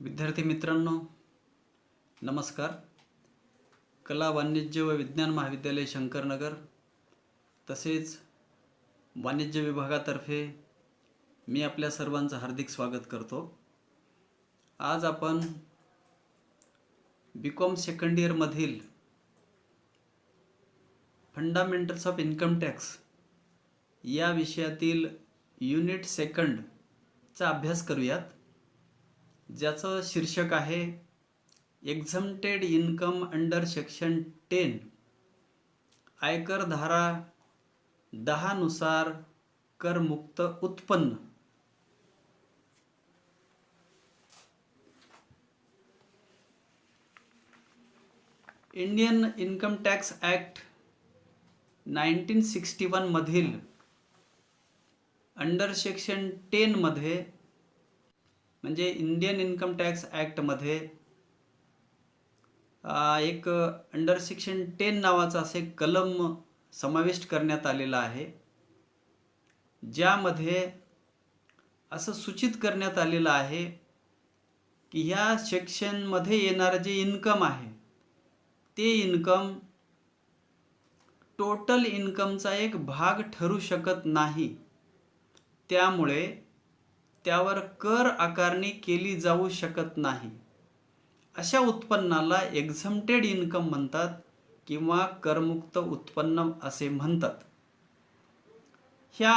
विद्यार्थी मित्रांनो, नमस्कार. कला वाणिज्य व विज्ञान महाविद्यालय शंकरनगर तसेच वाणिज्य विभागातर्फे मी आपल्या सर्वांचं हार्दिक स्वागत करतो. आज आपण बीकॉम सेकंड इयरमधील फंडामेंटल्स ऑफ इन्कम टॅक्स या विषयातील युनिट सेकंडचा अभ्यास करूयात, ज्याचं शीर्षक आहे एक्झम्प्टेड इन्कम अंडर सेक्शन 10 आयकर धारा 10 नुसार करमुक्त उत्पन्न. इंडियन इन्कम टॅक्स ॲक्ट 1961 मधील अंडर सेक्शन 10 मध्ये म्हणजे इंडियन इन्कम टॅक्स ॲक्टमध्ये एक अंडर सेक्शन 10 नावाचा असे कलम समाविष्ट करण्यात आलेला आहे, ज्यामध्ये असं सूचित करण्यात आलेलं आहे की ह्या सेक्शनमध्ये येणारं जे इन्कम आहे ते इन्कम टोटल इन्कमचा एक भाग ठरू शकत नाही. त्यामुळे त्यावर कर आकारणी केली जाऊ शकत नाही. अशा उत्पन्नाला एक्झम्प्टेड इन्कम म्हणतात किंवा करमुक्त उत्पन्न असे म्हणतात. ह्या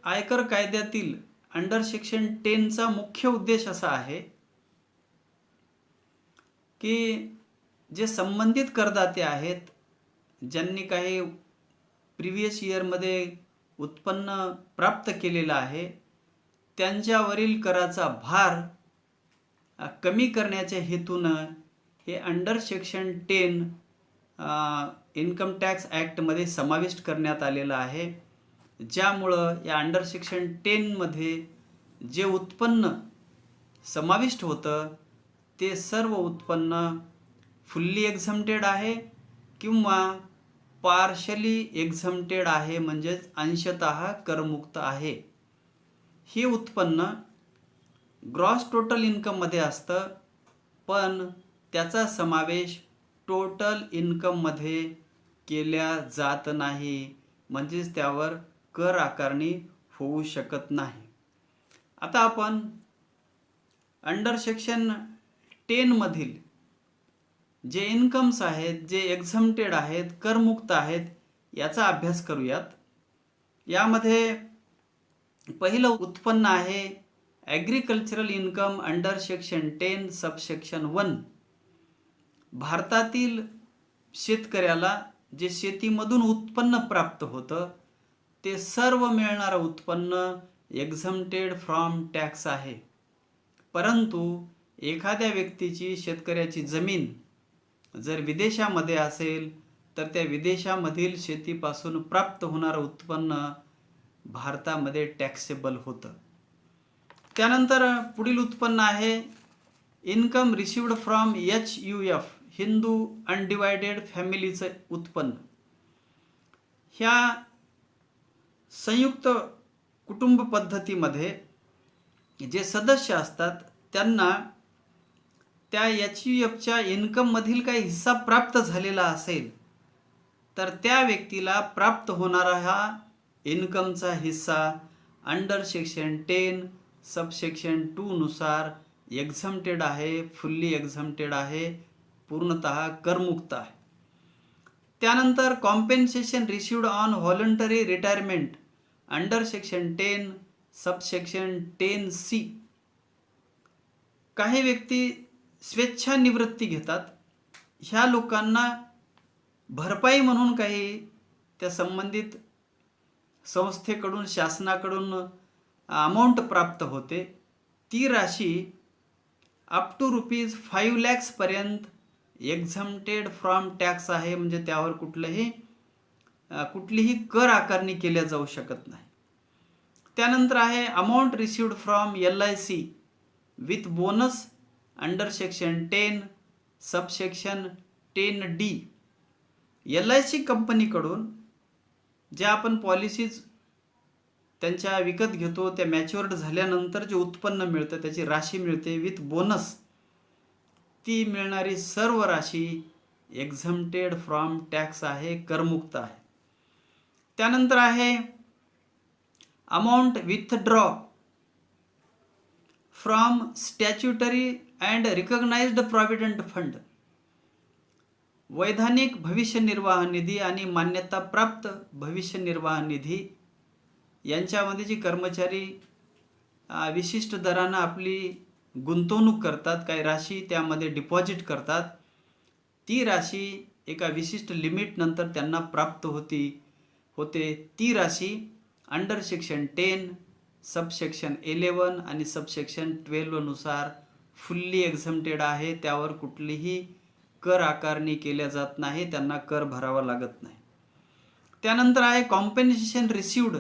आयकर कायद्यातील अंडर सेक्शन 10चा मुख्य उद्देश असा आहे की जे संबंधित करदाते आहेत, ज्यांनी काही प्रिव्हियस इयरमध्ये उत्पन्न प्राप्त केलेलं आहे, त्यांच्यावरील कराचा भार कमी करण्याच्या हेतूनं हे अंडर सेक्शन 10 इन्कम टॅक्स ॲक्टमध्ये समाविष्ट करण्यात आलेलं आहे. ज्यामुळं या अंडर सेक्शन 10 मध्ये जे उत्पन्न समाविष्ट होतं ते सर्व उत्पन्न फुल्ली एक्झम्प्टेड आहे किंवा पार्शली एक्झम्प्टेड आहे, म्हणजेच अंशतः करमुक्त आहे. हे उत्पन्न ग्रॉस टोटल इन्कममध्ये असतं, पण त्याचा समावेश टोटल इन्कममध्ये केल्या जात नाही, म्हणजेच त्यावर कर आकारणी होऊ शकत नाही. आता आपण अंडर सेक्शन 10 मधील जे इन्कम्स आहेत, जे एक्झम्प्टेड आहेत, करमुक्त आहेत, याचा अभ्यास करूयात. यामध्ये पहिलं उत्पन्न आहे agricultural income under section 10 subsection 1. भारतातील शेतकऱ्याला जे शेतीमधून उत्पन्न प्राप्त होतं ते सर्व मिळणारं उत्पन्न एक्झम्प्टेड फ्रॉम टॅक्स आहे. परंतु एखाद्या व्यक्तीची, शेतकऱ्याची जमीन जर विदेशामध्ये असेल तर त्या विदेशामधील शेतीपासून प्राप्त होणारं उत्पन्न भारतामध्ये टॅक्सेबल होतं. त्यानंतर पुढील उत्पन्न आहे income received from HUF Hindu undivided फॅमिलीचं उत्पन्न. ह्या संयुक्त कुटुंब पद्धतीमध्ये जे सदस्य असतात त्यांना त्या HUFच्या इन्कममधील काही हिस्सा प्राप्त झालेला असेल तर त्या व्यक्तीला प्राप्त होणारा हा इन्कमचा हिस्सा अंडर सेक्शन 10 सबसेक्शन 2 नुसार एक्झम्प्टेड आहे, फुल्ली एक्झम्प्टेड आहे, पूर्णतः करमुक्त आहे. त्यानंतर compensation received on voluntary retirement under section 10 subsection 10C. काही व्यक्ती स्वेच्छा निवृत्ती घेतात. ह्या लोकांना भरपाई म्हणून काही त्या संबंधित संस्थेकडून, शासनाकडून अमाऊंट प्राप्त होते. ती राशी अप टू ₹5 lakhs पर्यंत एक्झम्प्टेड फ्रॉम टॅक्स आहे, म्हणजे त्यावर कुठलीही कर आकारणी केल्या जाऊ शकत नाही. त्यानंतर आहे amount received from LIC with bonus under section 10 subsection 10D. LIC कंपनीकडून ज्या आपण पॉलिसीज त्यांच्या विकत घेतो, त्या मॅच्युअर्ड झाल्यानंतर जे उत्पन्न मिळतं त्याची राशी मिळते विथ बोनस ती मिळणारी सर्व राशी एक्झम्प्टेड फ्रॉम टॅक्स आहे, करमुक्त आहे. त्यानंतर आहे amount withdraw from statutory and recognised provident fund. वैधानिक भविष्य निर्वाह निधी आणि मान्यताप्राप्त भविष्य निर्वाह निधी यांच्यामध्ये जी कर्मचारी विशिष्ट दरानं आपली गुंतवणूक करतात, काही राशी त्यामध्ये डिपॉझिट करतात, ती राशी एका विशिष्ट लिमिटनंतर त्यांना प्राप्त होते. ती राशी अंडर सेक्शन 10 सबसेक्शन 11 आणि सबसेक्शन 12 नुसार फुल्ली एक्झम्प्टेड आहे. त्यावर कुठलीही कर आकारणी केल्या जात नाही, त्यांना कर भरावा लागत नाही. त्यानंतर आहे compensation received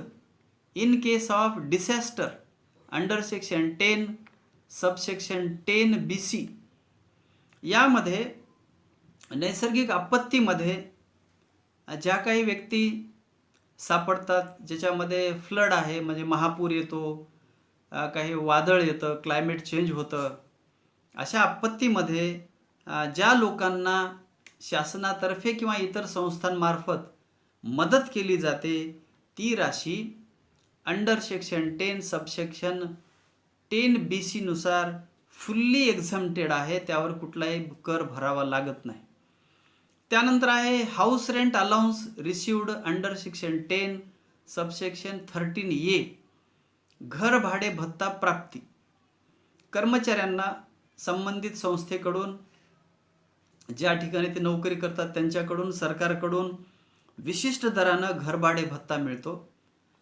in case of disaster under section 10 subsection 10 BC. यामध्ये नैसर्गिक आपत्तीमध्ये ज्या काही व्यक्ती सापडतात, ज्याच्यामध्ये फ्लड आहे म्हणजे महापूर येतो, काही वादळ येतं, क्लायमेट चेंज होतं, अशा आपत्तीमध्ये ज्या लोकांना शासनातर्फे किंवा इतर संस्थांमार्फत मदत केली जाते, ती राशी अंडर सेक्शन 10 सबसेक्शन 10 BC नुसार फुल्ली एक्झम्प्टेड आहे, त्यावर कुठलाही कर भरावा लागत नाही. त्यानंतर आहे house rent allowance received under section 10 subsection 13A. घर भाडे भत्ता प्राप्ती. कर्मचाऱ्यांना संबंधित संस्थेकडून, ज्या ठिकाणी ते नोकरी करतात त्यांच्याकडून, सरकारकडून विशिष्ट दरानं घरभाडे भत्ता मिळतो.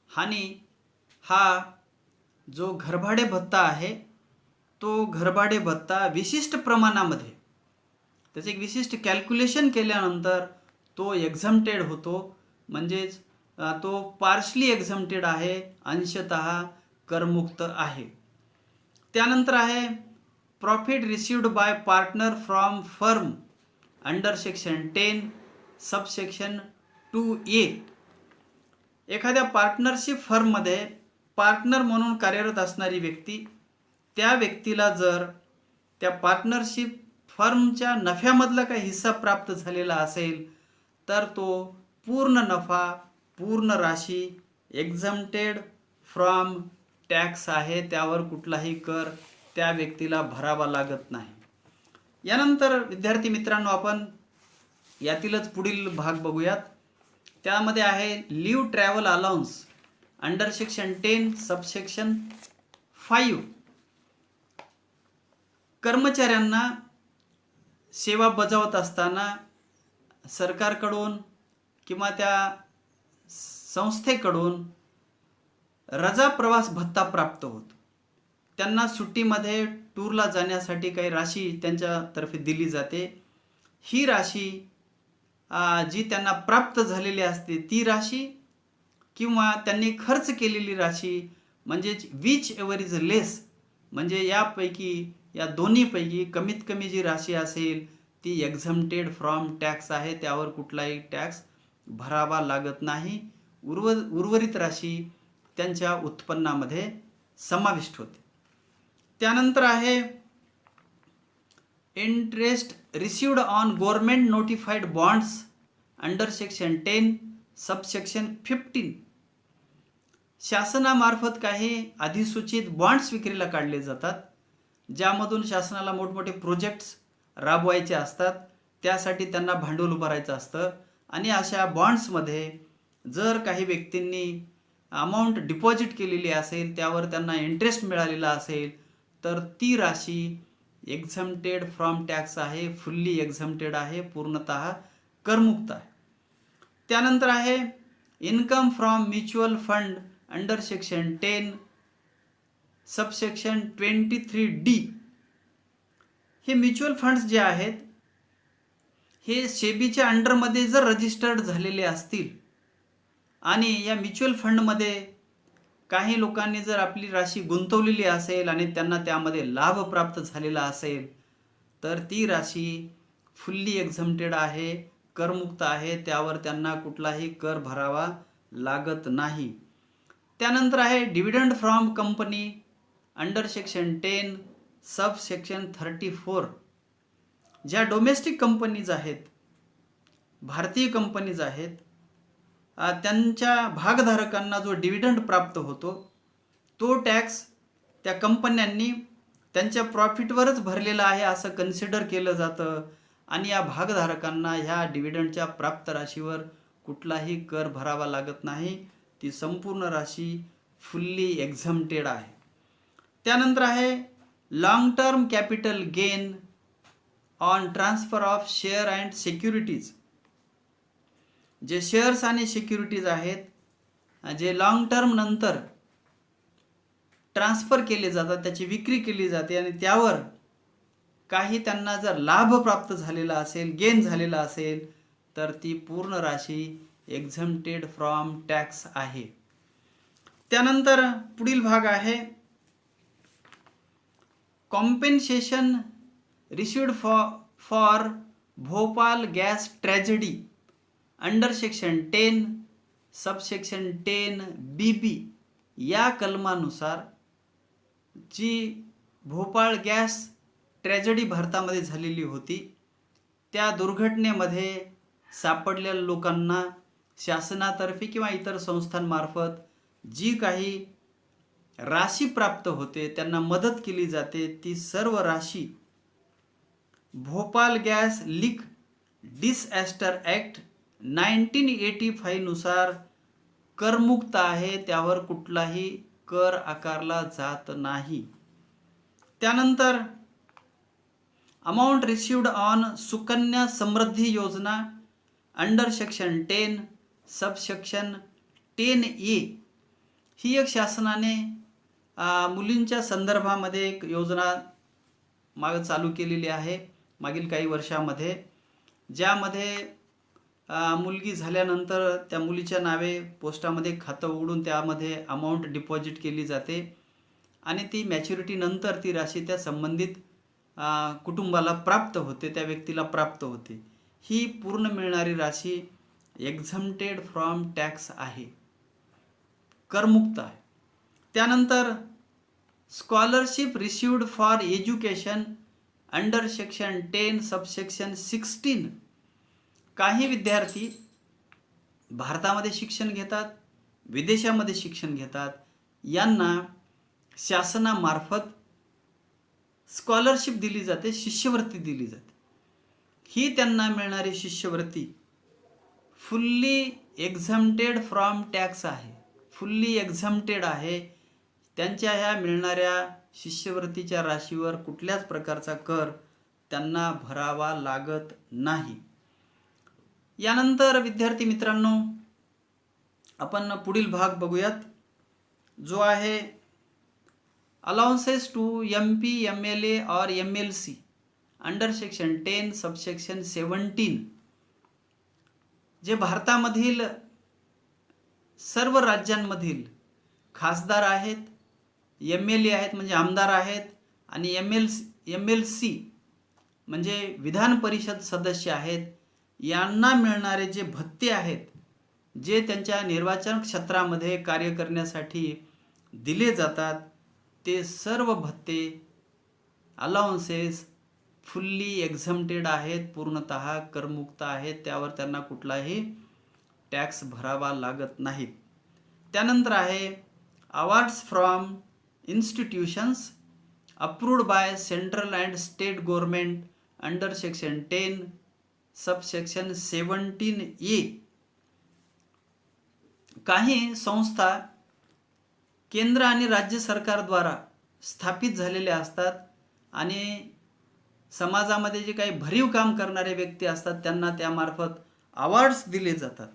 आणि हा जो घरभाडे भत्ता आहे, तो घरभाडे भत्ता विशिष्ट प्रमाणामध्ये, त्याचे एक विशिष्ट कॅल्क्युलेशन केल्यानंतर तो एक्झम्प्टेड होतो. म्हणजेच तो पार्शली एक्झम्प्टेड आहे, अंशतः करमुक्त आहे. त्यानंतर आहे profit received bye partner from firm under section 10 subsection 2A. एखाद्या पार्टनरशिप फर्ममध्ये पार्टनर म्हणून कार्यरत असणारी व्यक्ती, त्या व्यक्तीला जर त्या पार्टनरशिप फर्मच्या नफ्यामधला काही हिस्सा प्राप्त झालेला असेल, तर तो पूर्ण नफा, पूर्ण राशी एक्झम्प्टेड फ्रॉम टॅक्स आहे, त्यावर कुठलाही कर त्या व्यक्तीला भरावा लागत नाही. यानंतर विद्यार्थी मित्रांनो, आपण यातीलच पुढील भाग बघूयात. त्यामध्ये आहे leave travel allowance under section 10 subsection 5. कर्मचाऱ्यांना सेवा बजावत असताना सरकारकडून किंवा त्या संस्थेकडून रजा प्रवास भत्ता प्राप्त होतो. त्यांना सुट्टीमध्ये टूरला जाण्यासाठी काही राशी त्यांच्यातर्फे दिली जाते. ही राशी जी त्यांना प्राप्त झालेली असते, ती राशी किंवा त्यांनी खर्च केलेली राशी, म्हणजेच विच एव्हर इज लेस, म्हणजे या दोन्हीपैकी कमीत कमी जी राशी असेल ती एक्झम्प्टेड फ्रॉम टॅक्स आहे, त्यावर कुठलाही टॅक्स भरावा लागत नाही. उर्वरित राशी त्यांच्या उत्पन्नामध्ये समाविष्ट होते. त्यानंतर आहे interest received on government notified bonds under section 10 subsection 15. शासनामार्फत काही अधिसूचित बॉन्ड्स विक्रीला काढले जातात, ज्यामधून शासनाला मोठमोठे प्रोजेक्ट्स राबवायचे असतात, त्यासाठी त्यांना भांडवल उभारायचं असतं. आणि अशा बॉन्ड्समध्ये जर काही व्यक्तींनी अमाऊंट डिपॉझिट केलेली असेल, त्यावर त्यांना इंटरेस्ट मिळालेला असेल, तर ती राशी एक्झम्प्टेड फ्रॉम टॅक्स आहे, फुल्ली एक्झम्प्टेड आहे, पूर्णतः करमुक्त आहे. त्यानंतर आहे income from mutual fund under section 10 subsection 23D. हे म्युच्युअल फंड्स जे आहेत, हे सेबीच्या अंडरमध्ये जर रजिस्टर्ड झालेले असतील आणि या म्युच्युअल फंडमध्ये काही लोकांनी जर आपली राशी गुंतवलेली असेल आणि त्यांना त्यामध्ये लाभ प्राप्त झालेला असेल, तर ती राशी फुल्ली एक्झम्प्टेड आहे, करमुक्त आहे, त्यावर त्यांना कुठलाही कर भरावा लागत नाही. त्यानंतर आहे dividend from company under section 10 sub section 34. ज्या डोमेस्टिक कंपनीज आहेत, भारतीय कंपनीज आहेत, त्यांच्या भागधारकांना जो डिव्हिडंड प्राप्त होतो तो टॅक्स त्या कंपन्यांनी त्यांच्या प्रॉफिटवरच भरलेला आहे असं कन्सिडर केलं जातं आणि या भागधारकांना ह्या डिव्हिडंडच्या प्राप्त राशीवर कुठलाही कर भरावा लागत नाही. ती संपूर्ण राशी फुल्ली एक्झम्प्टेड आहे. त्यानंतर आहे long term capital gain on transfer of share and securities. जे शेअर्स आणि सिक्युरिटीज आहेत, जे लॉंग टर्म नंतर ट्रान्सफर केले जातात, त्याची विक्री केली जाते आणि त्यावर काही त्यांना जर लाभ प्राप्त झालेला असेल, गेन झालेला असेल, तर ती पूर्ण राशी एक्झम्प्टेड फ्रॉम टॅक्स आहे. त्यानंतर पुढील भाग आहे compensation received for Bhopal gas tragedy under section 10 subsection 10 BB या कलमानुसार जी भोपाळ गॅस ट्रॅजेडी भारतामध्ये झालेली होती, त्या दुर्घटनेमध्ये सापडलेल्या लोकांना शासनातर्फे किंवा इतर संस्थांमार्फत जी काही राशी प्राप्त होते, त्यांना मदत केली जाते, ती सर्व राशी भोपाल गॅस लीक डिसॲस्टर ॲक्ट 1985 नुसार करमुक्त आहे. त्यावर कुठलाही कर आकारला जात नाही. त्यानंतर amount received on Sukanya Samriddhi योजना अंडर सेक्शन 10 सबसेक्शन 10A ही एक शासनाने मुलींच्या संदर्भामध्ये एक योजना चालू केलेली आहे मागील काही वर्षामध्ये, ज्यामध्ये मुलगी झाल्यानंतर त्या मुलीच्या नावे पोस्टामध्ये खातं उघडून त्यामध्ये अमाऊंट डिपॉझिट केली जाते आणि ती मॅच्युरिटी नंतर ती राशी त्या संबंधित कुटुंबाला प्राप्त होते, त्या व्यक्तीला प्राप्त होते. ही पूर्ण मिळणारी राशी एक्झम्प्टेड फ्रॉम टॅक्स आहे, करमुक्त आहे. त्यानंतर scholarship received for education under section 10 subsection 16. काही विद्यार्थी भारतामध्ये शिक्षण घेतात, विदेशामध्ये शिक्षण घेतात, यांना शासनामार्फत स्कॉलरशिप दिली जाते, शिष्यवृत्ती दिली जाते. ही त्यांना मिळणारी शिष्यवृत्ती फुल्ली एक्झम्प्टेड फ्रॉम टॅक्स आहे, फुल्ली एक्झम्प्टेड आहे. त्यांच्या ह्या मिळणाऱ्या शिष्यवृत्तीच्या राशीवर कुठल्याच प्रकारचा कर त्यांना भरावा लागत नाही. यानंतर विद्यार्थी मित्रांनो, आपण पुढील भाग बघूयात, जो आहे अलाउन्सेस टू MP, MLA और MLC अंडर सेक्शन 10 सबसेक्शन 17. जे भारतामधील सर्व राज्यांमधील खासदार आहेत, MLA आहेत म्हणजे आमदार आहेत, आणि MLC म्हणजे विधान परिषद सदस्य आहेत, यांना मिळणारे जे भत्ते आहेत, जे त्यांच्या निर्वाचन क्षेत्रामध्ये कार्य करण्यासाठी दिले जातात, ते सर्व भत्ते अलाउन्सेस फुल्ली एक्झम्प्टेड आहेत, पूर्णतः करमुक्त आहेत. त्यावर त्यांना कुठलाही टॅक्स भरावा लागत नाहीत. त्यानंतर आहे awards from institutions approved by central and state government under section 10 subsection 17A. काही संस्था केंद्र आणि राज्य सरकारद्वारा स्थापित झालेल्या असतात आणि समाजामध्ये जे काही भरीव काम करणारे व्यक्ती असतात त्यांना त्यामार्फत अवॉर्ड्स दिले जातात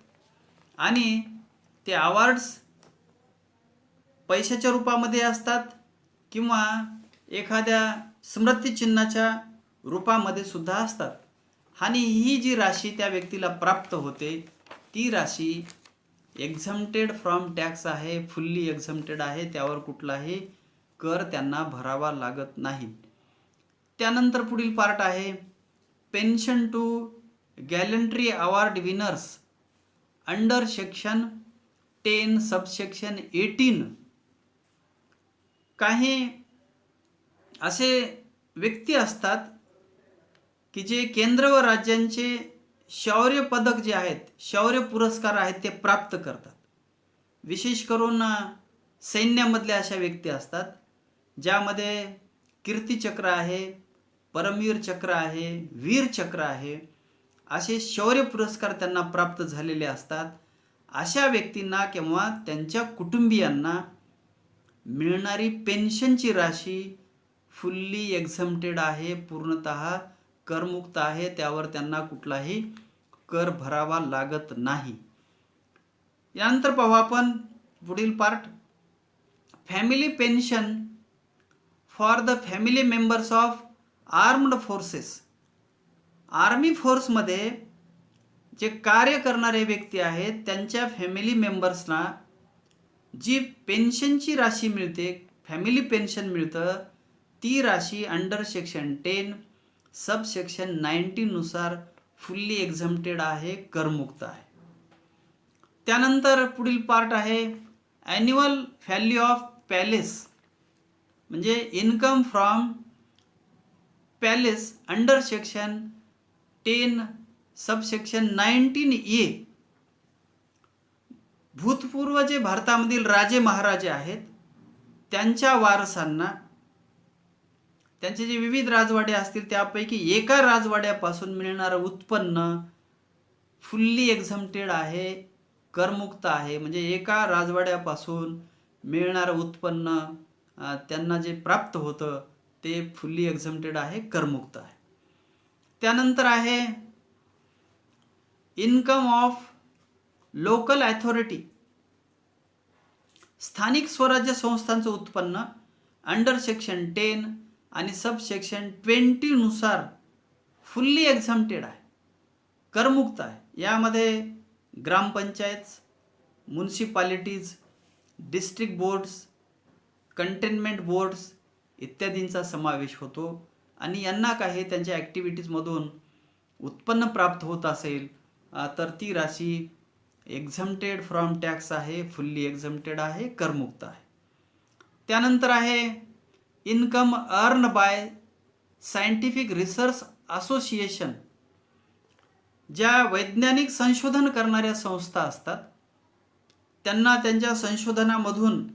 आणि ते अवॉर्ड्स पैशाच्या रूपामध्ये असतात किंवा एखाद्या स्मृतिचिन्हाच्या रूपामध्ये सुद्धा असतात. आणि ही जी राशी त्या व्यक्तीला प्राप्त होते ती राशी एक्झम्प्टेड फ्रॉम टॅक्स आहे, फुल्ली एक्झम्प्टेड आहे. त्यावर कुठलाही कर त्यांना भरावा लागत नाही. त्यानंतर पुढील पार्ट आहे pension to gallantry award winners under section 10 subsection 18. काही असे व्यक्ती असतात की जे केंद्र व राज्यांचे शौर्य पदक जे आहेत, शौर्य पुरस्कार आहेत, ते प्राप्त करतात. विशेष करून सैन्यामधल्या अशा व्यक्ती असतात ज्यामध्ये कीर्तिचक्र आहे, परमवीर चक्र आहे, वीर चक्र आहे, असे शौर्य पुरस्कार त्यांना प्राप्त झालेले असतात. अशा व्यक्तींना किंवा त्यांच्या कुटुंबियांना मिळणारी पेन्शनची राशी फुल्ली एक्झम्प्टेड आहे, पूर्णतः करमुक्त आहे. त्यावर त्यांना कुठलाही कर भरावा लागत नाही. यानंतर पाहू आपण पुढील part, family pension for the family members of armed forces. Army फोर्समध्ये जे कार्य करणारे व्यक्ती आहेत त्यांच्या फॅमिली मेंबर्सना जी पेन्शनची राशी मिळते, फॅमिली पेन्शन मिळतं, ती राशी अंडर सेक्शन 10 सब सेक्शन 19 नुसार फुल्ली एक्झम्प्टेड आहे, करमुक्त आहे. त्यानंतर पुढील पार्ट आहे ॲन्युअल व्हॅल्यू ऑफ पॅलेस, म्हणजे income from palace under section 10 sub section 19A. भूतपूर्व जे भारतामधील राजे महाराजे आहेत त्यांच्या वारसांना त्यांचे जे विविध राजवाडे असतील त्यापैकी एका राजवाड्यापासून मिळणारं उत्पन्न फुल्ली एक्झम्प्टेड आहे, करमुक्त आहे. म्हणजे एका राजवाड्यापासून मिळणारं उत्पन्न त्यांना जे प्राप्त होतं ते फुल्ली एक्झम्प्टेड आहे, करमुक्त आहे. त्यानंतर आहे इन्कम ऑफ लोकल अथॉरिटी, स्थानिक स्वराज्य संस्थांचं उत्पन्न अंडर सेक्शन 10 आणि सब सेक्शन 20 नुसार फुल्ली एक्झम्प्टेड आहे, करमुक्त आहे. यामध्ये ग्रामपंचायत, म्युनिसिपालिटीज, डिस्ट्रिक्ट बोर्ड्स, कंटेनमेंट बोर्ड्स इत्यादींचा समावेश होतो. आणि यांना काही त्यांच्या ॲक्टिव्हिटीजमधून उत्पन्न प्राप्त होत असेल तर ती राशी एक्झम्प्टेड फ्रॉम टॅक्स आहे, फुल्ली एक्झम्प्टेड आहे, करमुक्त आहे. त्यानंतर आहे income earn bye scientific research association. ज्या वैज्ञानिक संशोधन करणाऱ्या संस्था असतात त्यांना त्यांच्या संशोधनामधून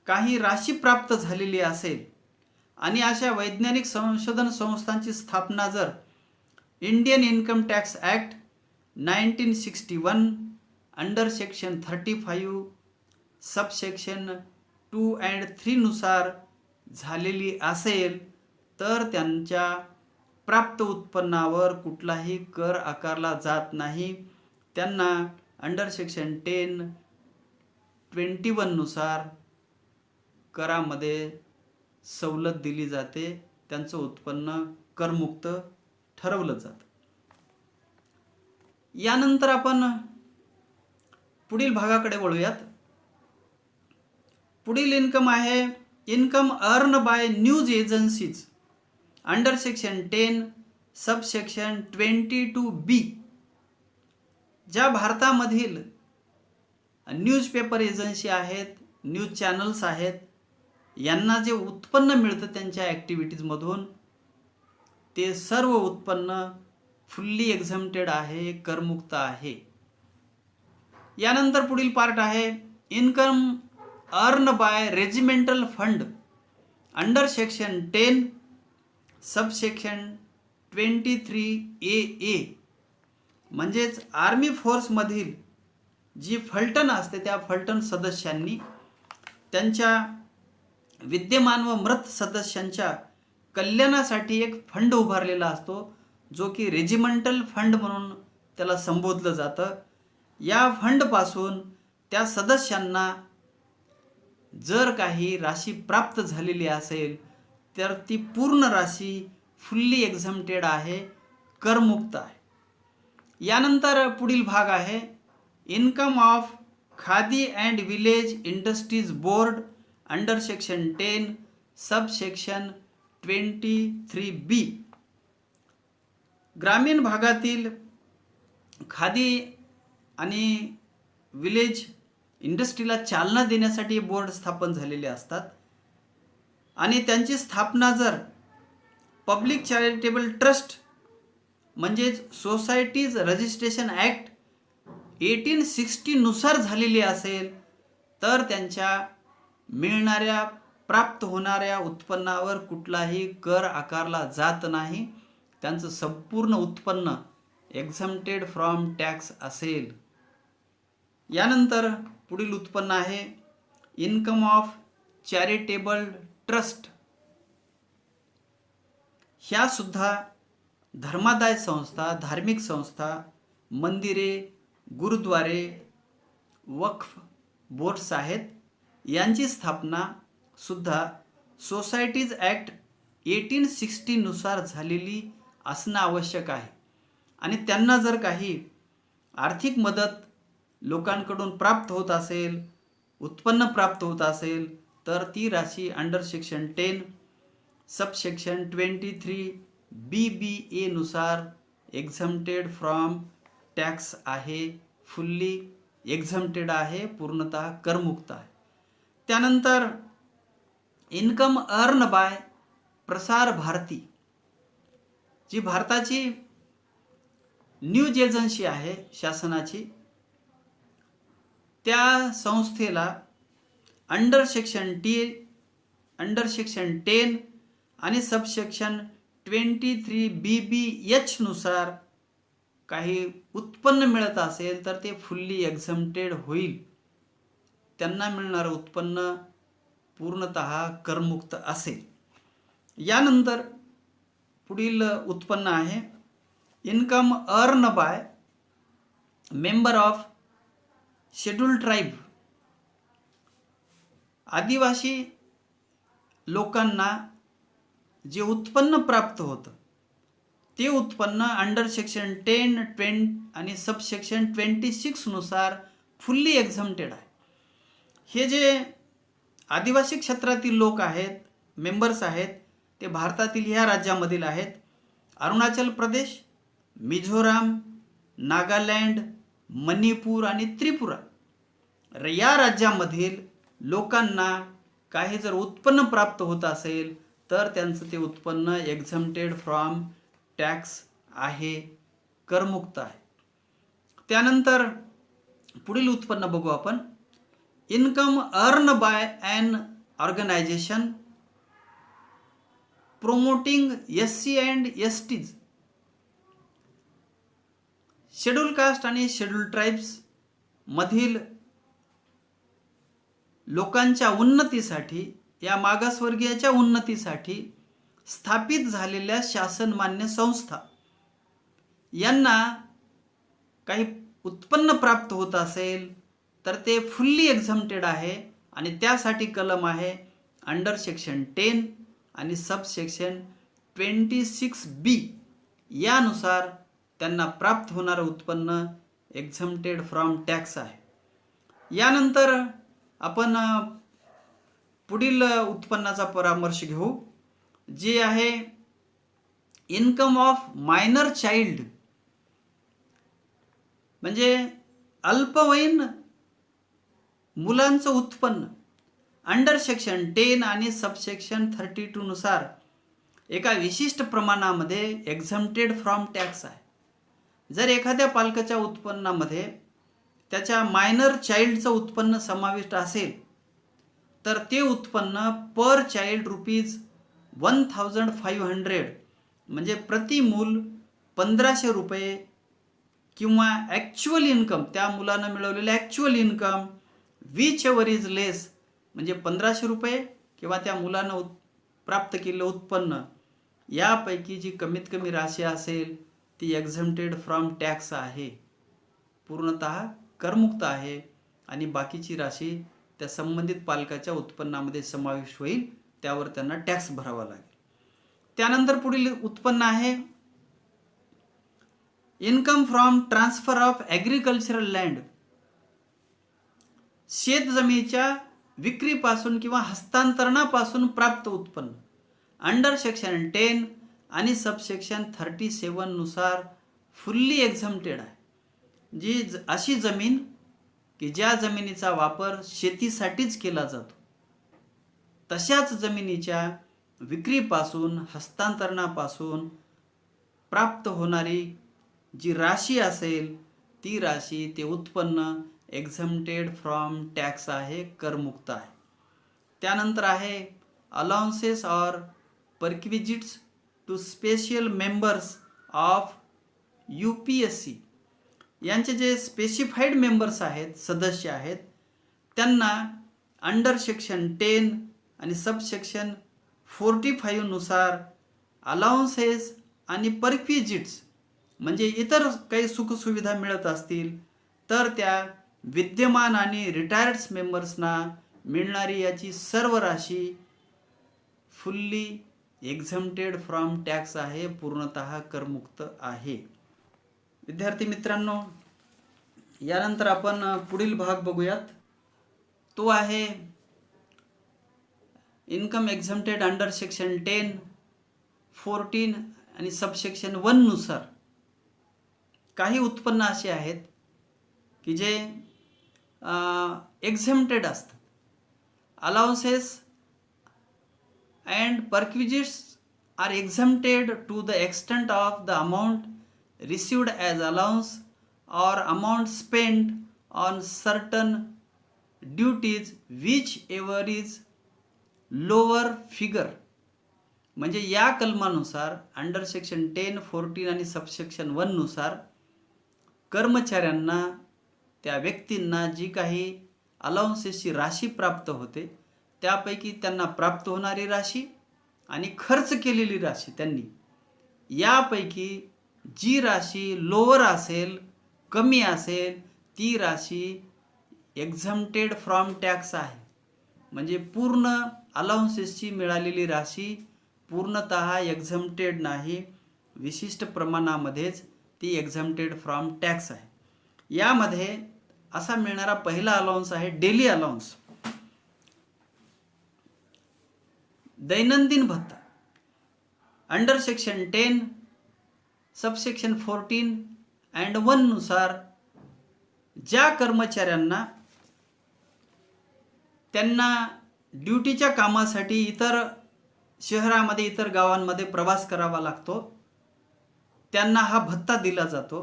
काही राशी प्राप्त झालेली असेल आणि अशा वैज्ञानिक संशोधन संस्थांची स्थापना जर Indian income tax act 1961 under section 35 sub section 2 and 3 नुसार झालेली असेल तर त्यांच्या प्राप्त उत्पन्नावर कुठलाही कर आकारला जात नाही. त्यांना अंडर सेक्शन 10 21 नुसार करामध्ये सवलत दिली जाते, त्यांचं उत्पन्न करमुक्त ठरवलं जातं. यानंतर आपण पुढील भागाकडे वळूयात. पुढील इन्कम आहे income earn bye news agencies under section 10 sub section 22B. ज्या भारतामधील न्यूजपेपर एजन्सी आहेत, न्यूज चॅनल्स आहेत, यांना जे उत्पन्न मिळतं त्यांच्या ॲक्टिव्हिटीजमधून ते सर्व उत्पन्न फुल्ली एक्झम्प्टेड आहे, करमुक्त आहे. यानंतर पुढील पार्ट आहे income earn bye regimental fund under section 10 sub section 23AA. म्हणजेच आर्मी फोर्समधील जी फलटण असते त्या फलटण सदस्यांनी त्यांच्या विद्यमान व मृत सदस्यांच्या कल्याणासाठी एक फंड उभारलेला असतो जो की रेजिमेंटल फंड म्हणून त्याला संबोधलं जातं. या फंडपासून त्या सदस्यांना जर काही राशी प्राप्त झालेली असेल तर ती पूर्ण राशी फुल्ली एक्झम्प्टेड आहे, करमुक्त आहे. यानंतर पुढील भाग आहे income of khadi and village industries board under section 10 sub section 23B. ग्रामीण भागातील खादी आणि विलेज इंडस्ट्रीला चालना देण्यासाठी बोर्ड स्थापन झालेले असतात आणि त्यांची स्थापना जर पब्लिक चॅरिटेबल ट्रस्ट म्हणजेच सोसायटीज रजिस्ट्रेशन ॲक्ट 1860 नुसार झालेली असेल तर त्यांच्या मिळणाऱ्या प्राप्त होणाऱ्या उत्पन्नावर कुठलाही कर आकारला जात नाही. त्यांचं संपूर्ण उत्पन्न एक्झम्प्टेड फ्रॉम टॅक्स असेल. यानंतर पुढील उत्पन्न आहे इन्कम ऑफ चॅरिटेबल ट्रस्ट. ह्या सुद्धा धर्मादाय संस्था, धार्मिक संस्था, मंदिरे, गुरुद्वारे, वक्फ बोर्ड्स आहेत. यांची स्थापना सुद्धा सोसायटीज ॲक्ट 1860 नुसार झालेली असणं आवश्यक आहे. आणि त्यांना जर काही आर्थिक मदत लोकांकडून प्राप्त होत असेल, उत्पन्न प्राप्त होत असेल, तर ती राशी अंडर सेक्शन 10 सबसेक्शन 23 BBA नुसार एक्झम्प्टेड फ्रॉम टॅक्स आहे, फुल्ली एक्झम्प्टेड आहे, पूर्णतः करमुक्त आहे. त्यानंतर income earn bye Prasar Bharati, जी भारताची न्यूज एजन्सी आहे शासनाची, त्या संस्थेला अंडर सेक्शन 10 आणि सबसेक्शन 23 BBH नुसार काही उत्पन्न मिळत असेल तर ते फुल्ली एक्झम्प्टेड होईल. त्यांना मिळणारं उत्पन्न पूर्णतः करमुक्त असेल. यानंतर पुढील उत्पन्न आहे income earn by member of scheduled tribe. आदिवासी लोकांना जे उत्पन्न प्राप्त होतं ते उत्पन्न अंडर सेक्शन 10, 20 आणि सबसेक्शन 26 नुसार फुल्ली एक्झम्प्टेड आहे. हे जे आदिवासी क्षेत्रातील लोक आहेत, मेंबर्स आहेत, ते भारतातील ह्या राज्यामधील आहेत: अरुणाचल प्रदेश, मिझोराम, नागालँड, मणिपूर आणि त्रिपुरा. या राज्यामधील लोकांना काही जर उत्पन्न प्राप्त होत असेल तर त्यांचं ते उत्पन्न एक्झम्प्टेड फ्रॉम टॅक्स आहे, करमुक्त आहे. त्यानंतर पुढील उत्पन्न बघू आपण income earn by an organisation promoting SC and STs. Schedule caste आणि शेड्यूल ट्राईब्स मधील लोकांच्या उन्नतीसाठी, या मागासवर्गीयाच्या उन्नतीसाठी स्थापित झालेल्या शासनमान्य संस्था यांना काही उत्पन्न प्राप्त होत असेल तर ते फुल्ली एक्झम्प्टेड आहे. आणि त्यासाठी कलम आहे अंडर सेक्शन 10 आणि सबसेक्शन 26B. यानुसार त्यांना प्राप्त होणारं उत्पन्न एक्झम्प्टेड फ्रॉम टॅक्स आहे. यानंतर आपण पुढील उत्पन्नाचा परामर्श घेऊ, जे आहे इन्कम ऑफ मायनर चाइल्ड, म्हणजे अल्पवयीन मुलांचं उत्पन्न अंडर सेक्शन 10 आणि सबसेक्शन 32 नुसार एका विशिष्ट प्रमाणामध्ये एक्झम्प्टेड फ्रॉम टॅक्स आहे. जर एखाद्या पालकाच्या उत्पन्नामध्ये त्याच्या मायनर चाइल्डचं उत्पन्न समाविष्ट असेल तर ते उत्पन्न पर चाइल्ड ₹1500 म्हणजे प्रति मूल 1500 रुपये किंवा ॲक्च्युअल इन्कम, त्या मुलानं मिळवलेलं actual income whichever is less, म्हणजे 1500 रुपये किंवा त्या मुलानं प्राप्त केलेलं उत्पन्न यापैकी जी कमीत कमी राशी असेल ती एक्झम्प्टेड फ्रॉम टॅक्स आहे, पूर्णतः करमुक्त आहे. आणि बाकीची राशी त्या संबंधित पालकाच्या उत्पन्नामध्ये समावेश होईल, त्यावर त्यांना टॅक्स भरावा लागेल. त्यानंतर पुढील उत्पन्न आहे income from transfer of agricultural land. शेतजमिनीच्या विक्रीपासून किंवा हस्तांतरणापासून प्राप्त उत्पन्न अंडर सेक्शन 10 आणि सबसेक्शन 37 नुसार फुल्ली एक्झम्प्टेड आहे. जी अशी जमीन की ज्या जमिनीचा वापर शेतीसाठीच केला जातो, तशाच जमिनीच्या विक्रीपासून, हस्तांतरणापासून प्राप्त होणारी जी राशी असेल ती राशी, ते उत्पन्न एक्झम्प्टेड फ्रॉम टॅक्स आहे, करमुक्त आहे. त्यानंतर आहे allowances or perquisites to special members of UPSC. यांचे जे स्पेसिफाईड मेंबर्स आहेत, सदस्य आहेत, त्यांना अंडर सेक्शन 10 आणि सबसेक्शन 45 नुसार अलाउन्सेस आणि परक्विजिट्स म्हणजे इतर काही सुखसुविधा मिळत असतील तर त्या विद्यमान आणि रिटायर्ड मेंबर्सना मिळणारी याची सर्व राशी फुल्ली एक्झम्प्टेड फ्रॉम टॅक्स आहे, पूर्णतः करमुक्त आहे. विद्यार्थी मित्रांनो, यानंतर आपण पुढील भाग बघूयात. तो आहे इन्कम एक्झम्प्टेड अंडर सेक्शन 10, 14 आणि सबसेक्शन 1 नुसार काही उत्पन्न असे आहेत की जे एक्झम्प्टेड असतात. Allowances and perquisites are exempted to the extent of the amount received as allowance or amount spent on certain duties whichever is lower figure. म्हणजे या कलमानुसार अंडर सेक्शन 10, 14 आणि सबसेक्शन 1 नुसार कर्मचाऱ्यांना, त्या व्यक्तींना जी काही अलाउन्सेसची राशी प्राप्त होते त्यापैकी त्यांना प्राप्त होणारी राशी आणि खर्च केलेली राशी, त्यांनी यापैकी जी राशी लोअर असेल, कमी असेल, ती राशी एक्झम्प्टेड फ्रॉम टॅक्स आहे. म्हणजे पूर्ण अलाउन्सेसची मिळालेली राशी पूर्णतः एक्झम्प्टेड नाही, विशिष्ट प्रमाणामध्येच ती एक्झम्प्टेड फ्रॉम टॅक्स आहे. यामध्ये असा मिळणारा पहिला अलाउन्स आहे डेली अलाउन्स, दैनंदिन भत्ता. अंडर सेक्शन 10, सबसेक्शन 14 अँड 1 नुसार ज्या कर्मचाऱ्यांना त्यांना ड्युटीच्या कामासाठी इतर शहरामध्ये, इतर गावांमध्ये प्रवास करावा लागतो, त्यांना हा भत्ता दिला जातो.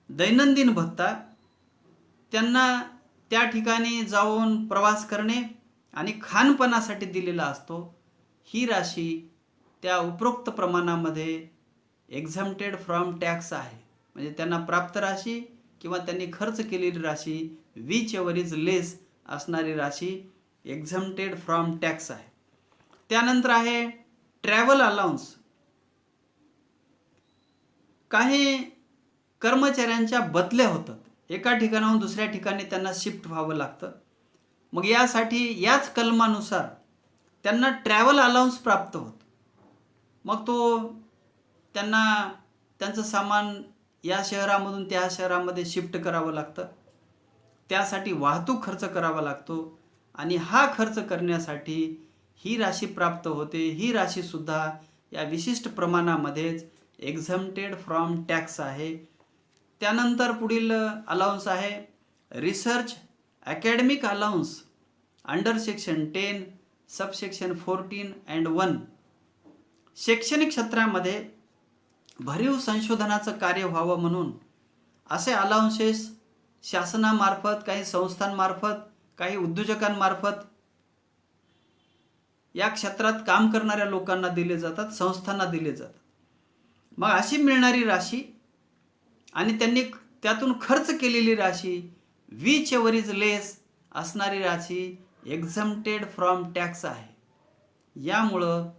दैनंदिन भत्ता त्यांना त्या ठिकाणी जाऊन प्रवास करणे आणि खानपानासाठी दिलेला असतो. ही राशी त्या उपरोक्त प्रमाणामध्ये एक्झम्प्टेड फ्रॉम टॅक्स आहे. म्हणजे त्यांना प्राप्त राशी किंवा त्यांनी खर्च केलेली राशी विच एव्हर इज लेस असणारी राशी एक्झम्प्टेड फ्रॉम टॅक्स आहे. त्यानंतर आहे ट्रॅव्हल अलाउन्स. काही कर्मचाऱ्यांच्या बदल्या होतात, एका ठिकाणाहून दुसऱ्या ठिकाणी त्यांना शिफ्ट व्हावं लागतं. मग यासाठी याच कलमानुसार त्यांना ट्रॅव्हल अलाउन्स प्राप्त होतं. मग तो त्यांना त्यांचं सामान या शहरामधून त्या शहरामध्ये शिफ्ट करावं लागतं, त्यासाठी वाहतूक खर्च करावा लागतो आणि हा खर्च करण्यासाठी ही राशी प्राप्त होते. ही राशीसुद्धा या विशिष्ट प्रमाणामध्येच एक्झम्प्टेड फ्रॉम टॅक्स आहे. त्यानंतर पुढील अलाउन्स आहे research academic allowance under section 10, subsection 14 and 1. शैक्षणिक क्षेत्रामध्ये भरीव संशोधनाचं कार्य व्हावं म्हणून असे अलाउन्सेस शासनामार्फत, काही संस्थांमार्फत, काही उद्योजकांमार्फत या क्षेत्रात काम करणाऱ्या लोकांना दिले जातात, संस्थांना दिले जातात. मग अशी मिळणारी राशी आणि त्यांनी त्यातून खर्च केलेली राशी विच एव्हर इज लेस असणारी राशी एक्झम्प्टेड फ्रॉम टॅक्स आहे. यामुळं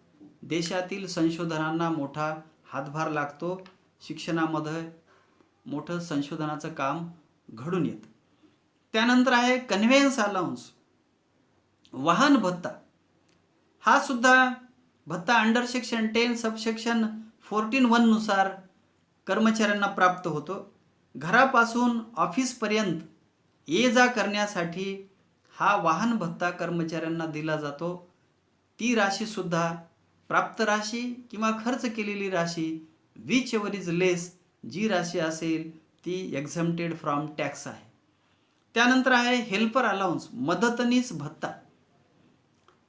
देशातील संशोधनांना मोठा हातभार लागतो, शिक्षणामध्ये मोठं संशोधनाचं काम घडून येतं. त्यानंतर आहे कन्व्हेयन्स अलाउन्स, वाहन भत्ता. हा सुद्धा भत्ता अंडर सेक्शन 10, सबसेक्शन 14(1) नुसार कर्मचाऱ्यांना प्राप्त होतो. घरापासून ऑफिसपर्यंत ये जा करण्यासाठी हा वाहन भत्ता कर्मचाऱ्यांना दिला जातो. ती राशीसुद्धा प्राप्त राशी किंवा खर्च केलेली राशी विच एव्हर इज लेस, जी राशी असेल ती एक्झम्प्टेड फ्रॉम टॅक्स आहे. त्यानंतर आहे हेल्पर अलाउन्स, मदतनीस भत्ता.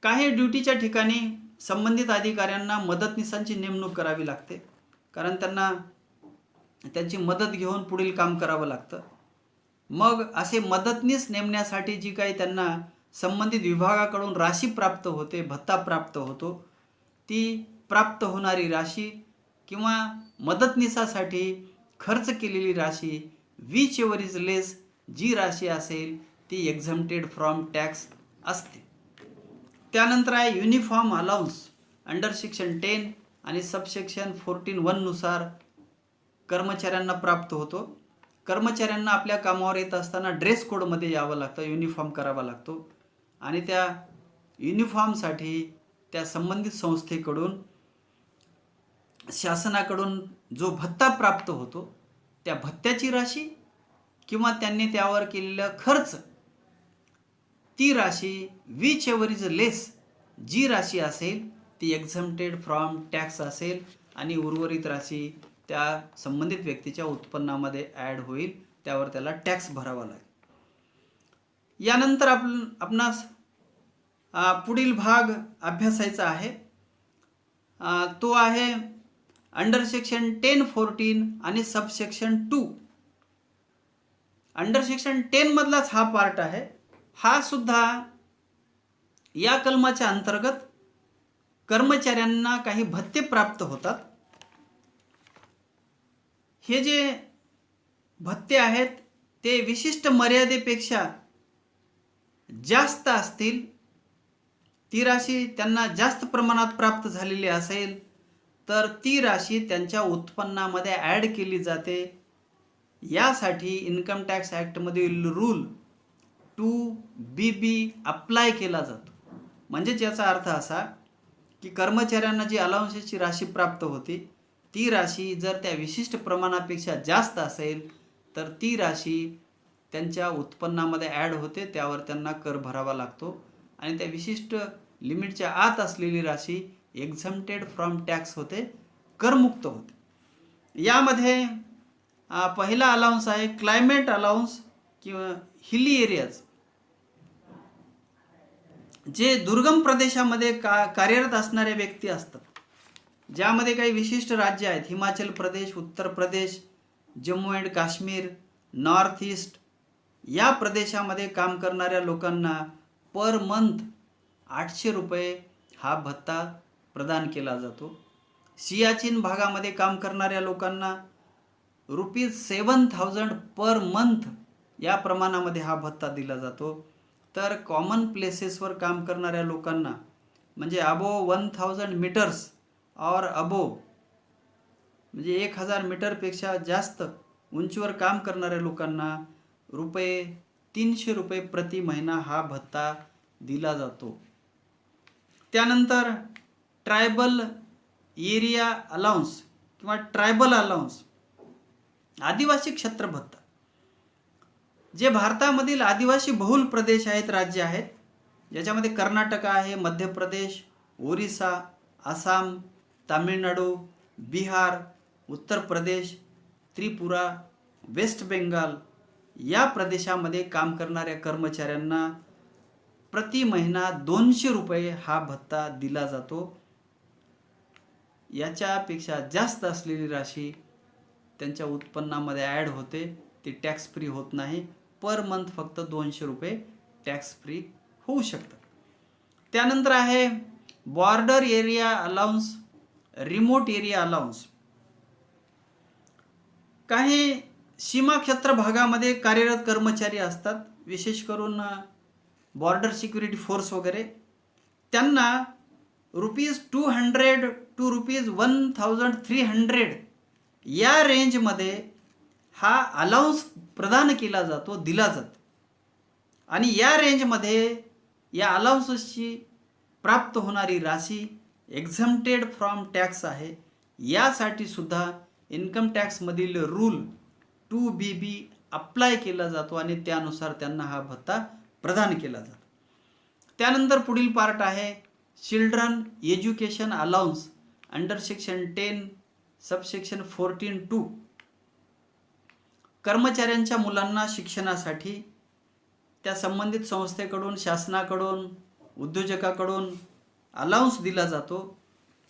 काही ड्युटीच्या ठिकाणी संबंधित अधिकाऱ्यांना मदतनीसांची नेमणूक करावी लागते. कारण त्यांना त्यांची मदत घेऊन पुढील काम करावं लागतं. मग असे मदतनीस नेमण्यासाठी जी काही त्यांना संबंधित विभागाकडून राशी प्राप्त होते, भत्ता प्राप्त होतो, ती प्राप्त होणारी राशी किंवा मदतनीसासाठी खर्च केलेली राशी विच एव्हर इज लेस जी राशी असेल ती एक्झम्प्टेड फ्रॉम टॅक्स असते. त्यानंतर आहे युनिफॉर्म अलाउन्स अंडर सेक्शन 10 आणि सबसेक्शन 14(1) नुसार कर्मचाऱ्यांना प्राप्त होतो. कर्मचाऱ्यांना आपल्या कामावर येत असताना ड्रेस कोडमध्ये यावं लागतं, युनिफॉर्म करावा लागतो आणि त्या युनिफॉर्मसाठी त्या संबंधित संस्थेकडून शासनाकडून जो भत्ता प्राप्त होतो त्या भत्त्याची राशी किंवा त्यांनी त्यावर केलेला खर्च ती राशी विच एव्हर इज लेस जी राशी असेल ती एक्झम्प्टेड फ्रॉम टॅक्स असेल आणि उर्वरित राशी त्या संबंधित व्यक्तीच्या उत्पन्नामध्ये ॲड होईल, त्यावर त्याला टॅक्स भरावा लागेल. यानंतर आपणास पुढील भाग अभ्यासायचा आहे. तो आहे अंडर सेक्शन 10(14) आणि सबसेक्शन 2. अंडर सेक्शन 10 मधलाच हा पार्ट आहे. हा सुद्धा या कलमाच्या अंतर्गत कर्मचाऱ्यांना काही भत्ते प्राप्त होतात. हे जे भत्ते आहेत ते विशिष्ट मर्यादेपेक्षा जास्त असतील, ती राशी त्यांना जास्त प्रमाणात प्राप्त झालेली असेल तर ती राशी त्यांच्या उत्पन्नामध्ये ॲड केली जाते. यासाठी इन्कम टॅक्स ॲक्टमधील रूल 2BB अप्लाय केला जातो. म्हणजेच याचा अर्थ असा की कर्मचाऱ्यांना जी अलाउन्सेसची राशी प्राप्त होती ती राशी जर त्या विशिष्ट प्रमाणापेक्षा जास्त असेल तर ती राशी त्यांच्या उत्पन्नामध्ये ॲड होते, त्यावर त्यांना कर भरावा लागतो आणि त्या विशिष्ट लिमिटच्या आत असलेली राशी एक्झम्प्टेड फ्रॉम टॅक्स होते, करमुक्त होते. यामध्ये पहिला अलाउन्स आहे क्लायमेट अलाउन्स किंवा हिली एरियाज. जे दुर्गम प्रदेशामध्ये कार्यरत असणाऱ्या व्यक्ती असतात, ज्यामध्ये काही विशिष्ट राज्य आहेत, Himachal Pradesh, Uttar Pradesh, Jammu and Kashmir, north east, या प्रदेशामध्ये काम करणाऱ्या लोकांना पर मंथ 800 रुपये हा भत्ता प्रदान केला जातो. सियाचीन भागामध्ये काम करणाऱ्या लोकांना ₹7,000 पर मंथ या प्रमाणामध्ये हा भत्ता दिला जातो. तर कॉमन प्लेसेसवर काम करणाऱ्या लोकांना म्हणजे अबोव 1000 मीटर्स और अबोव म्हणजे 1000 मीटरपेक्षा जास्त उंचीवर काम करणाऱ्या लोकांना ₹300 प्रति महिना हा भत्ता दिला जातो. त्यानंतर ट्रायबल एरिया अलाउन्स किंवा ट्रायबल अलाउन्स, आदिवासी क्षेत्र भत्ता. जे भारतामधील आदिवासी बहुल प्रदेश आहेत, राज्य आहेत, ज्याच्यामध्ये कर्नाटक आहे, मध्य प्रदेश, ओरिसा, आसाम, तामिळनाडू, बिहार, उत्तर प्रदेश, त्रिपुरा, वेस्ट बेंगाल या प्रदेशामध्ये काम करणाऱ्या कर्मचाऱ्यांना प्रति महिना 200 रुपये हा भत्ता दिला जातो. याच्यापेक्षा जास्त असलेली राशी त्यांच्या उत्पन्नामध्ये ॲड होते, ती टॅक्स फ्री होत नाही. पर मंथ फक्त 200 रुपये टॅक्स फ्री होऊ शकतात. त्यानंतर आहे border area allowance, remote area allowance. काही सीमा क्षेत्र भागामध्ये कार्यरत कर्मचारी असतात, विशेष करून बॉर्डर सिक्युरिटी फोर्स वगैरे, त्यांना ₹200 to ₹1,300 या रेंजमध्ये हा अलाउन्स प्रदान केला जातो, दिला जातो. आणि या रेंजमध्ये या अलाउन्सची प्राप्त होणारी राशी एक्झम्प्टेड फ्रॉम टॅक्स आहे. यासाठी सुद्धा इन्कम टॅक्समधील रूल 2BB अप्लाय केला जातो आणि त्यानुसार त्यांना हा भत्ता प्रदान केला जातो. त्यानंतर पुढील पार्ट आहे children education allowance under section 10 subsection 14(2). कर्मचाऱ्यांच्या मुलांना शिक्षणासाठी त्या संबंधित संस्थेकडून, शासनाकडून, उद्योजकाकडून अलाउन्स दिला जातो.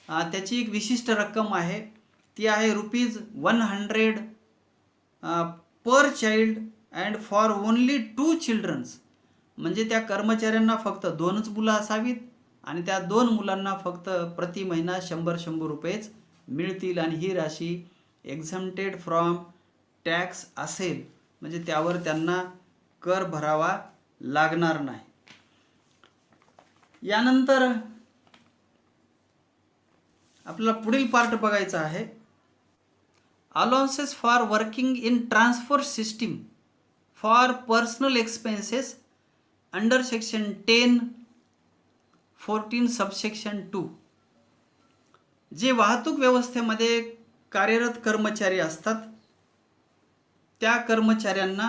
त्याची एक विशिष्ट रक्कम आहे. ती आहे ₹100 per child and for only 2 childrens. म्हणजे त्या कर्मचाऱ्यांना फक्त 2च मुलं असावीत आणि त्या 2 मुलांना फक्त प्रति महिना 100 रुपयेच मिळतील आणि ही राशी एक्झम्प्टेड फ्रॉम टॅक्स असेल, म्हणजे त्यावर त्यांना कर भरावा लागणार नाही. यानंतर आपल्याला पुढील पार्ट बघायचा आहे, allowances for working in transport system for personal expenses under section 10(14) subsection 2. जे वाहतूक व्यवस्थेमध्ये कार्यरत कर्मचारी असतात त्या कर्मचाऱ्यांना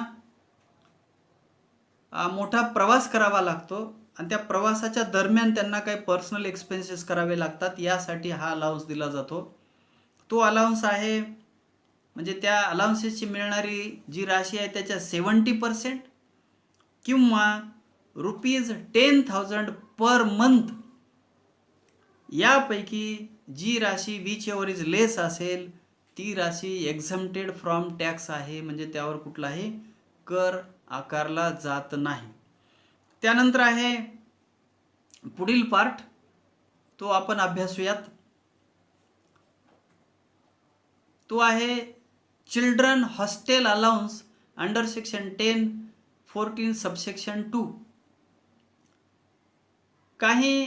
मोठा प्रवास करावा लागतो आणि त्या प्रवासाच्या दरम्यान त्यांना काही पर्सनल एक्सपेन्सेस करावे लागतात. यासाठी हा अलाउन्स दिला जातो. तो अलाउन्स आहे म्हणजे त्या अलाउन्सेसची मिळणारी जी राशी आहे त्याच्या 70% किंवा ₹10,000 पर मंथ यापैकी जी राशी विच एव्हर इज लेस असेल ती राशी एक्झम्प्टेड फ्रॉम टॅक्स आहे, म्हणजे त्यावर कुठलाही कर आकारला जात नाही. त्यानंतर आहे पुढील पार्ट, तो आपण अभ्यासूयात. तो आहे children hostel allowance under section 10(14) subsection 2. काही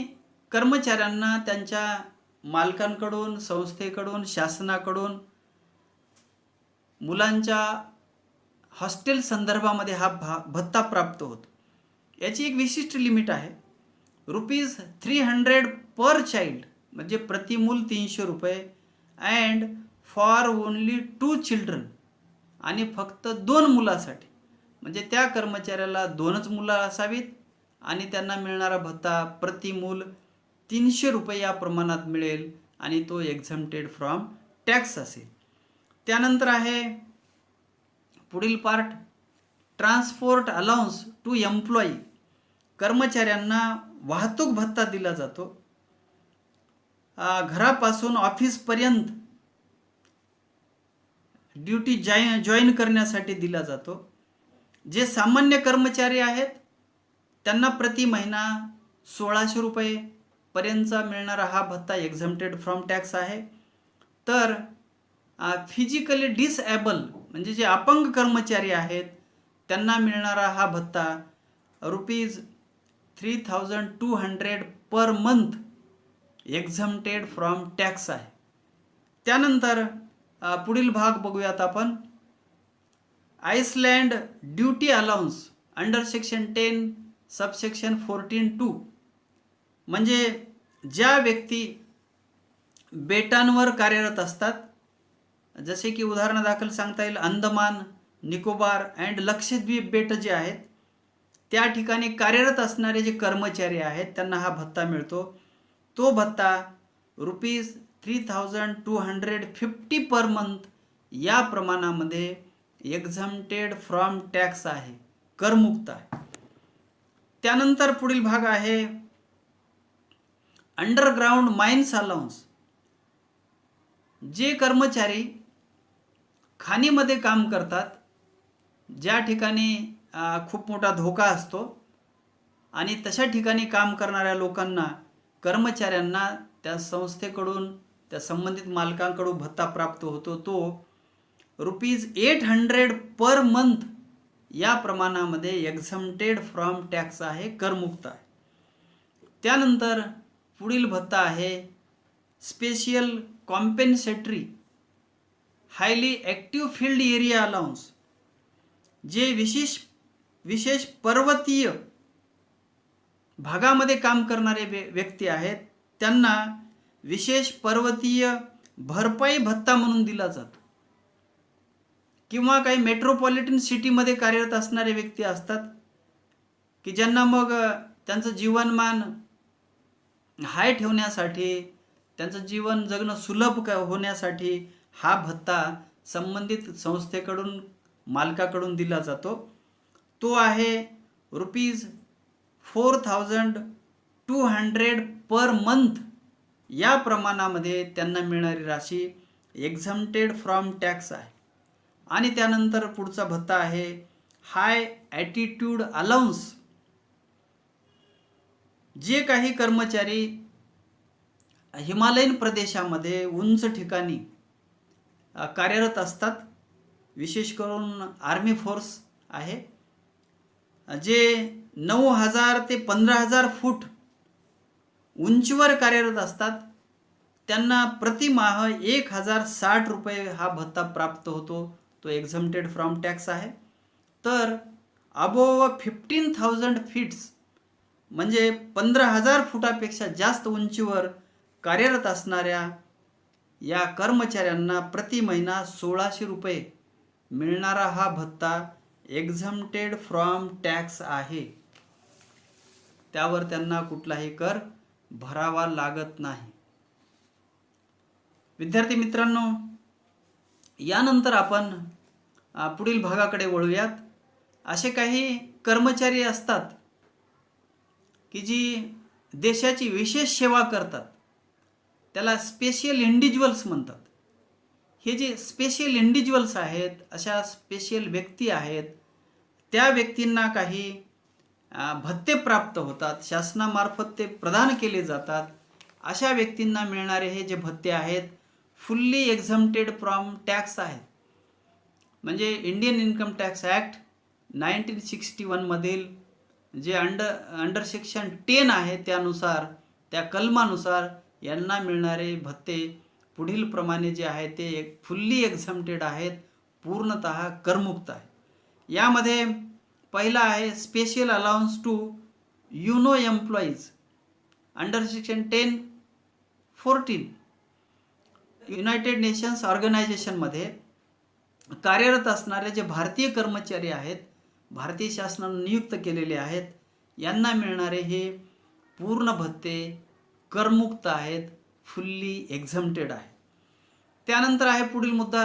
कर्मचाऱ्यांना त्यांच्या मालकांकडून, संस्थेकडून, शासनाकडून मुलांच्या हॉस्टेल संदर्भामध्ये हा भत्ता प्राप्त होतो. याची एक विशिष्ट लिमिट आहे, ₹300 पर चाइल्ड, म्हणजे प्रति मूल 300 रुपये, अँड फॉर ओनली 2 चिल्ड्रन, आणि फक्त 2 मुलासाठी, म्हणजे त्या कर्मचाऱ्याला 2च मुलं असावीत आणि त्यांना मिळणारा भत्ता प्रति मूल 300 रुपये या प्रमाणात मिळेल आणि तो एक्झम्प्टेड फ्रॉम टॅक्स असेल. त्यानंतर आहे पुढील part, transport allowance to employee. कर्मचाऱ्यांना वाहतूक भत्ता दिला जातो. घरापासून ऑफिसपर्यंत ड्युटी जॉईन करण्यासाठी दिला जातो. जे सामान्य कर्मचारी आहेत त्यांना प्रति महिना 1,600 रुपये पर्यंतचा मिळणारा हा भत्ता एक्झम्प्टेड फ्रॉम टॅक्स आहे. तर फिजिकली डिसएबल म्हणजे जे अपंग कर्मचारी आहेत त्यांना मिळणारा हा भत्ता ₹3,200 per month exempted from tax आहे. त्यानंतर पुढील भाग बघूयात आपण, island duty allowance under section 10 subsection 14(2). म्हणजे ज्या व्यक्ती बेटांवर कार्यरत असतात, जसे की उदाहरणादाखल सांगता येईल अंदमान, निकोबार अँड लक्षद्वीप बेट जे आहेत त्या ठिकाणी कार्यरत असणारे जे कर्मचारी आहेत त्यांना हा भत्ता मिळतो. तो भत्ता ₹3,250 पर मंथ या प्रमाणामध्ये एक्झम्प्टेड फ्रॉम टॅक्स आहे, करमुक्त आहे. त्यानंतर पुढील भाग आहे अंडरग्राउंड माइन्स अलाउन्स. जे कर्मचारी खाणीमध्ये काम करतात, ज्या ठिकाणी खूप मोठा धोका असतो आणि तशा ठिकाणी काम करणाऱ्या लोकांना, कर्मचाऱ्यांना त्या संस्थेकडून, त्या संबंधित मालकांकडून भत्ता प्राप्त होतो. तो ₹800 पर मंथ या प्रमाणामध्ये एक्झम्प्टेड फ्रॉम टॅक्स आहे, करमुक्त आहे. त्यानंतर पुढील भत्ता आहे special compensatory highly active field area allowance. जे विशेष पर्वतीय भागामध्ये काम करणारे व्यक्ती आहेत त्यांना विशेष पर्वतीय भरपाई भत्ता म्हणून दिला जातो. किंवा काही मेट्रोपॉलिटन सिटीमध्ये कार्यरत असणारे व्यक्ती असतात की ज्यांना मग त्यांचं जीवनमान हाय ठेवण्यासाठी, त्यांचं जीवन जगणं सुलभ होण्यासाठी हा भत्ता संबंधित संस्थेकडून, मालकाकडून दिला जातो. तो आहे ₹4,200 पर मंथ या प्रमाणामध्ये त्यांना मिळणारी राशी एक्झम्प्टेड फ्रॉम टॅक्स आहे. आणि त्यानंतर पुढचा भत्ता आहे हाय ॲटिट्यूड अलाउन्स. जे काही कर्मचारी हिमालयन प्रदेशामध्ये उंच ठिकाणी कार्यरत असतात, विशेष करून आर्मी फोर्स आहे, जे 9,000 ते 15,000 फूट उंचीवर कार्यरत असतात, त्यांना प्रतिमाह 1,060 रुपये हा भत्ता प्राप्त होतो. तो एक्झम्प्टेड फ्रॉम टॅक्स आहे. तर अबोव 15,000 फीट्स म्हणजे 15,000 फुटापेक्षा जास्त उंचीवर कार्यरत असणाऱ्या या कर्मचाऱ्यांना प्रति महिना 1,600 रुपये मिळणारा हा भत्ता एक्झम्प्टेड फ्रॉम टॅक्स आहे. त्यावर त्यांना कुठलाही कर भरावा लागत नाही. विद्यार्थी मित्रांनो, यानंतर आपण पुढील भागाकडे वळूयात. असे काही कर्मचारी असतात की जी देशाची विशेष सेवा करतात, त्याला स्पेशल इंडिव्हिज्युअल्स म्हणतात. हे जे स्पेशल इंडिव्हिज्युअल्स आहेत, अशा स्पेशल व्यक्ती आहेत, त्या व्यक्तींना काही भत्ते प्राप्त होतात, शासनामार्फत ते प्रदान केले जातात. अशा व्यक्तींना मिळणारे हे जे भत्ते आहेत फुल्ली एक्झम्प्टेड फ्रॉम टॅक्स आहेत. म्हणजे इंडियन इन्कम टॅक्स ॲक्ट 1961 मधील जे अंडर सेक्शन 10 आहे, त्यानुसार, त्या कलमानुसार यांना मिळणारे भत्ते पुढील प्रमाणे जे आहे ते फुल्ली एक्झम्प्टेड आहेत, पूर्णतः करमुक्त आहे. यामध्ये पहिला आहे special allowance to UNO employees under section 10(14). United Nations ऑर्गनायझेशनमध्ये कार्यरत असणारे जे भारतीय कर्मचारी आहेत, भारतीय शासनाने नियुक्त केलेले आहेत, यांना मिळणारे हे पूर्ण भत्ते करमुक्त आहेत, फुल्ली एक्झम्प्टेड आहे. त्यानंतर आहे पुढील मुद्दा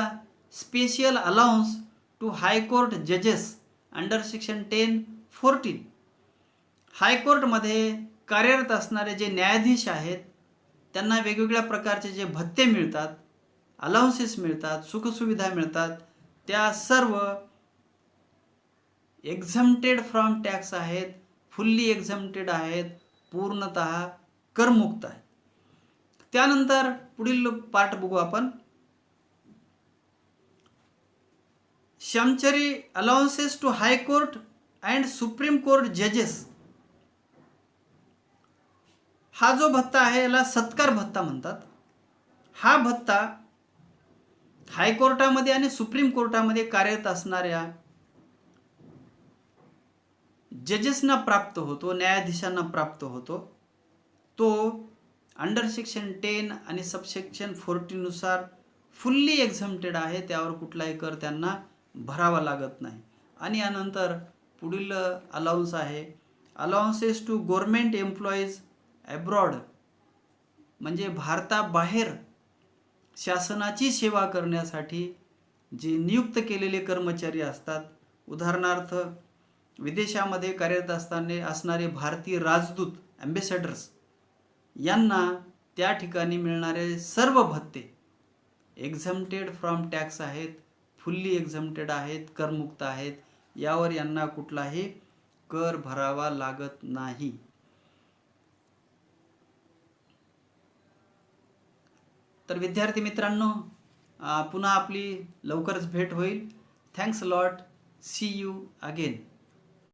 स्पेशल अलाउन्स टू हायकोर्ट जजेस अंडर सेक्शन 10(14). हायकोर्टमध्ये कार्यरत असणारे जे न्यायाधीश आहेत, त्यांना वेगवेगळ्या प्रकारचे जे भत्ते मिळतात, अलाउन्सेस मिळतात, सुखसुविधा मिळतात, त्या सर्व एक्झम्प्टेड फ्रॉम टॅक्स आहेत, फुल्ली एक्झम्प्टेड आहेत, पूर्णतः करमुक्त आहेत. त्यानंतर पुढील पार्ट बघू आपण. Sumptuary allowances to high court and supreme court जजेस. हा जो भत्ता आहे याला सत्कार भत्ता म्हणतात. हा भत्ता हायकोर्टामध्ये आणि सुप्रीम कोर्टामध्ये कार्यरत असणाऱ्या जजेसना प्राप्त होतो, न्यायाधीशांना प्राप्त होतो. तो अंडर सेक्शन 10 आणि सबसेक्शन 14 नुसार फुल्ली एक्झम्प्टेड आहे, त्यावर कुठलाही कर त्यांना भरावा लागत नाही. आणि यानंतर पुढील अलाउन्स आहे allowances to government employees abroad. म्हणजे भारताबाहेर शासनाची सेवा करण्यासाठी जे नियुक्त केलेले कर्मचारी असतात, उदाहरणार्थ विदेशामध्ये कार्यरत असणारे भारतीय राजदूत ॲम्बेसॅडर्स, यांना त्या ठिकाणी मिळणारे सर्व भत्ते एक्झम्प्टेड फ्रॉम टॅक्स आहेत, फुल्ली एक्झम्प्टेड आहेत, करमुक्त आहेत. यावर यांना कुठलाही कर भरावा लागत नाही. तर विद्यार्थी मित्रांनो, पुन्हा आपली लवकरच भेट होईल. Thanks lot. See you again.